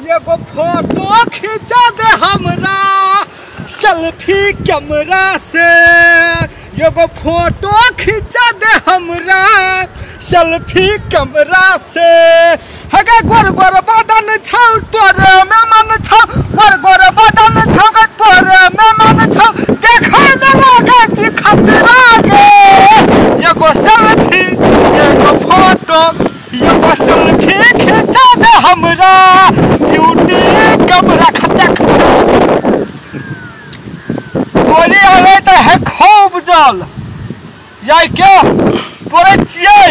एगो फोटो खींचा दे हमरा सेल्फी कैमरा से। एगो फोटो खींचा दे हमरा सेल्फी कैमरा से। हगे गोर गोर बदन छौ तोरे में मन छौ, गोर गोर बदन छौ तोरे में मन छौ, देखै में लागे छी खतरा गे। एगो सेल्फी एगो फोटो एगो सेल्फी खींचा दे हमरा ब्यूटी कैमरा खचक। तोरी आवे त है खूब जल याई के तोरे छियै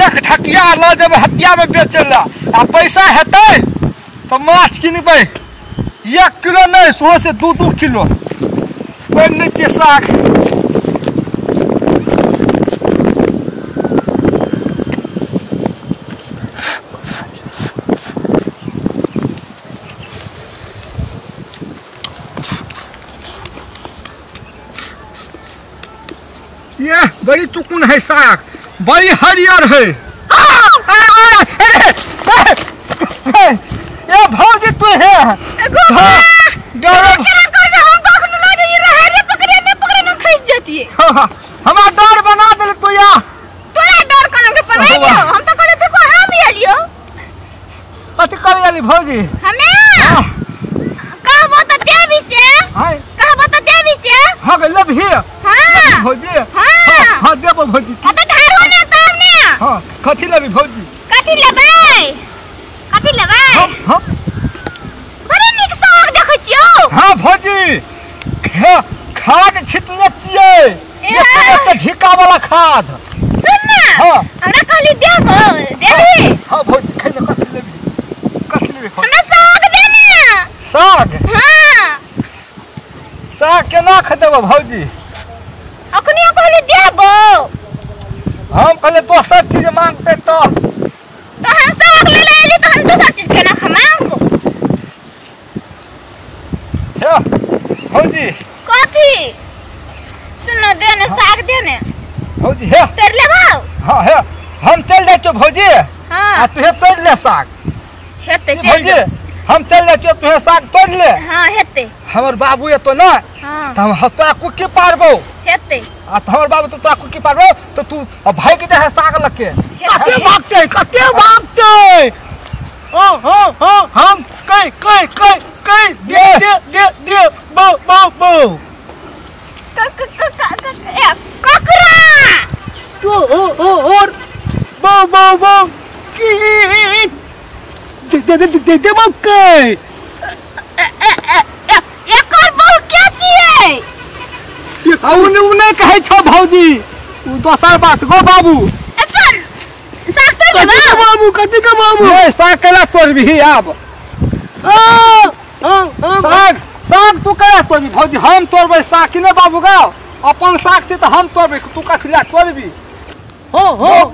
एक ढकिया ल जब हटिया में बेचला आ पैसा हेतै तो माछ किनबै 1 किलो नहीं 100 से 2 किलो पहले के साग। ये बड़ी चुकुन है साग, बड़ी हरियर है। ये भौजी तू है हमारा डर बना दे तू या तोरा डर कलम के पनाई लियो हम तो करे पे को हम ही लियो कथि करे आली भौजी हमें कहबो त देवी से हां कहबो त देवी से हां गले भी हां भौजी हां हां देबो भौजी त ढारो ने तब ने हां कथि लेबी भौजी कथि लेबै कथि लेबै हां बड़ी निक साग देखै छियो। हां भौजी खाद छिटने छियै ये ढिका वाला खाद सुन ना हां हमरा कहली देबो देबी हां भौजी खैले कथि लेबी हमरा साग दे ना साग हां साग केना खदेबो भौजी अखनी कहली देबो हम कहले तो सब चीज मांगते तो हम साग ले लेली तो हम दूसरा चीज केना खमांगो हे भौजी कथि सुन देने साग देने भौजी हे तोड़ लेबो हां हे हम चल जाय छो भौजी हां आ तू तोड़ ले साग हेते भौजी हम चल जाय छो तू साग तोड़ ले हां हेते हमर बाबू ये तो ना हां त हम तोरा कुकी पारबो हेते आ हमर बाबू तो तोरा कुकी पारबो तो तू भाई के दे साग लके कते भागते ओ हम कई दे बो ककरा तो और बो की दे बके एकर बहु के छियै उने कहै छ भौजी उ दोसर बात गो बाबू सुन साग तोड़ लेबो बाबू कथि के बाबू ए साग केला तोड़बी आब साग तू केला तोड़बी भौजी हम तोड़बै साग कि ने बाबू गो अपन साग छै त हम तोड़बै तू कथि ला तोड़बी हो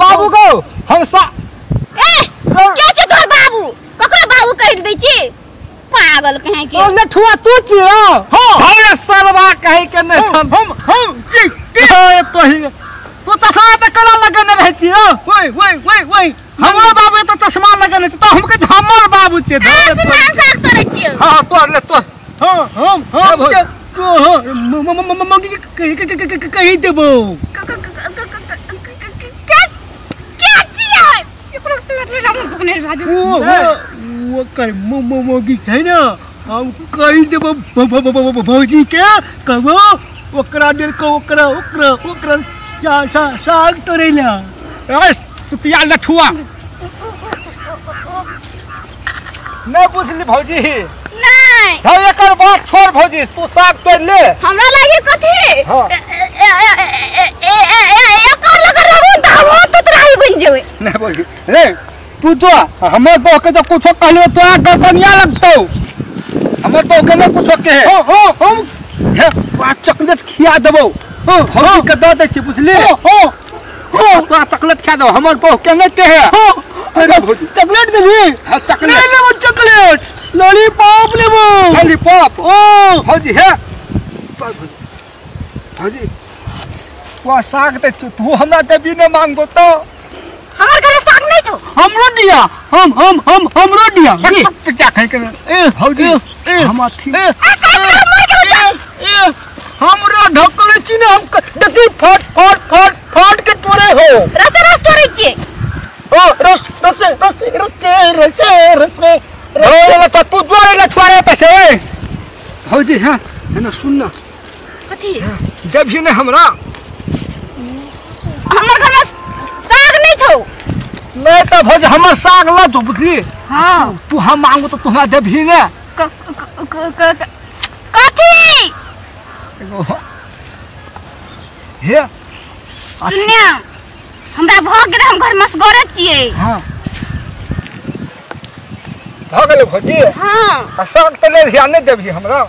बाबू गो हम ए के छै तोर बाबू ककरा बाबू कहि दै छी पागल कहे के ओ लठुआ तू छी हो अरे सरवा कहि के ने हम की तो ही तू चश्मा त कला लगने रहै छी ओए हमर बाबू त चश्मा लगने छै त हम के हमर बाबू छै हम साग तोड़ै छी हां तोड़ ले तो हम कहि देबो क्या छियै एकरो से लटले राम भगने भाजू वो कर मोगी है ना हम कहि देबो भौजी के कहबो ओकरा देर को ओकरा साग तोड़ैला एस तुतिया लठुआ नहीं बुझली भौजी नहीं हम एकर बात छोड़ भौजी तू साग तोड़ ले हमरा लागे कथि हां एकर लगे रहू त हम तो तराई बन जेबै नहीं भौजी रे तू जो हमर बहू के जब कुछो कहलियो तो गड़बड़िया लगतौ हमर बहू के न कुछो कहे हम हे चॉकलेट खिया देबो भौजी के द दे छी बुझली तोरा चॉकलेट खिया दो हमर बहू के न कहे तेरा भौजी चॉकलेट देबी हां चॉकलेट लेबो चॉकलेट लॉलीपॉप लेबो लॉलीपॉप ओ भौजी हे भौजी वो साग दे तू हमरा देबी न मांगबो तो हमर घरे साग नहीं छौ हमरो दी दिया हमरो दिया क्या कहे के भौजी हम अथी हमरा ढकले छी ने हम देखी फट के तोरे हो रस तोरे छी ओ रस ओला पप्पू जोरे लठवारे पैसे भौजी हां है ना सुन ना कथी जब ही ने हमरा हमर घर में साग नहीं छौ नहीं तो भौजी हमर साग ल तो बुझली हां तू हम मांगो तो तुम्हारा देबही ने कथी हे सुनिया हमरा भ गेल हम घर में सगरे छिए हां भ गेल भौजी हां साग त ले ध्यान नहीं देबही हमरा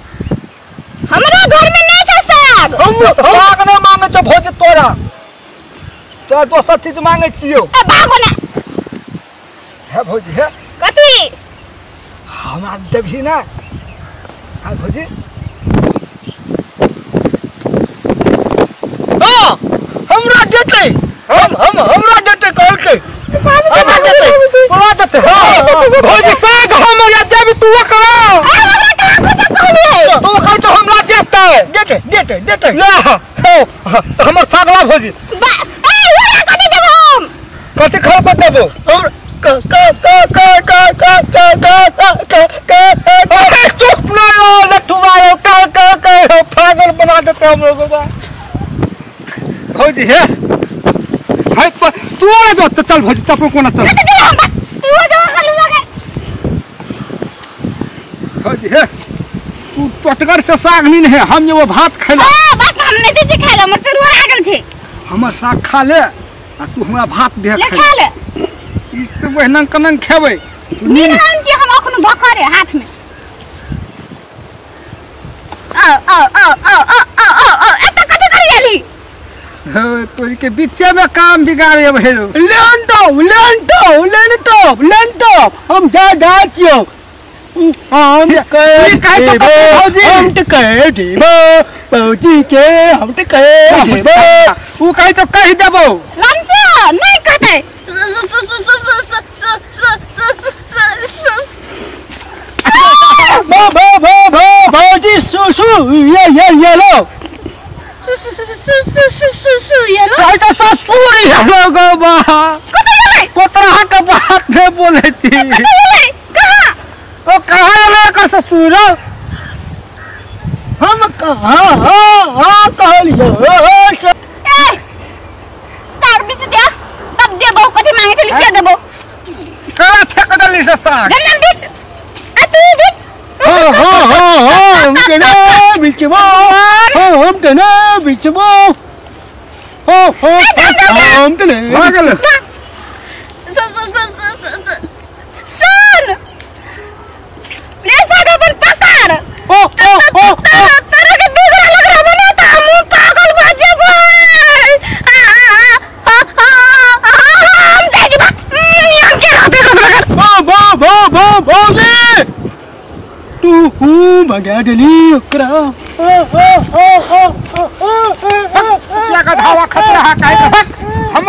घर में नहीं छ साग हम साग नहीं मांगे तो भौजी तोरा तो दोसर चीज मांगे छियो ए भागो ना है भौजी है कथी हमरा देबही ना हां भौजी हां हमरा देते हमरा देते कहल के हमरा देते बोला देते हां भौजी साग हमरा देबी तू करा तू कह तो हमरा देते देते ले हमर सागला भौजी कथी खा पर देबो हम चुप ना लठुवारो पागल बना देते हम लोगों को भौजी है भाई तू आ जा चल भौजी चपो कोना चल भौजी है तू टटगर से साग नहीं है हम ये वो भात खैला भात हम नहीं दे खाइला हमर चरुआ आ गेल छै हमर साग खा ले आ तू हमरा भात दे खा ले ई सब वहनन कनन खेबै निहान जी हम अखन भखरे हाथ में एत कथि करी आली तोरी के बीचे में काम बिगाड़े भेलो लेंटो हम जा छियो हम कहे देबो भौजी के हम त कहे देबो उ कहि तो कहि देबो लंसे नहीं कहते भौजी सुसु ये लो कहि तो ससुरी हेलो गो बा कोतरा के बात नहीं बोले छी ओ कहां ले कर ससुर हम कहां कहलियो तार बीच दे तब देबो कथि मांगे छली से देबो करा फेक दली से साग जन्म बीच आ तू बीच हम केना बिचबो हम केना बिचबो हम केना भागल सुन ले साग अपन पकड़ तेरे के बिगड़ा लग रहा बना था मुंह पागल बजे भाई हम जाई बा हम के रहते भौजी तू भगा देली ओकरा या का धावा खतरा है काहे हम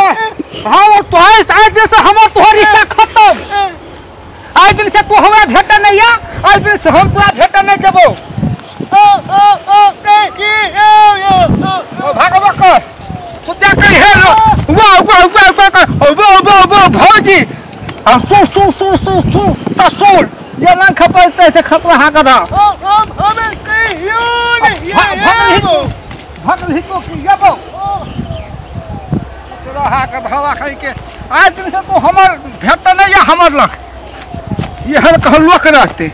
हां तो है आज से हमर तोहर रिश्ता खत्म आज दिन से तू हमरा भेट नहीं है आज दिन से हम तोरा भेट नहीं देबो भागवा कर सुजा कर हेलो वाह भौजी हम ससुर ये लंग खपलते से खतरा हा गधा हमें कहियो नहीं भगल ही तो की गबो तोरा हा गधावा खाई के आज दिन से तो हमर भेट नहीं है हमर लख ये हर कहलुआ के रहते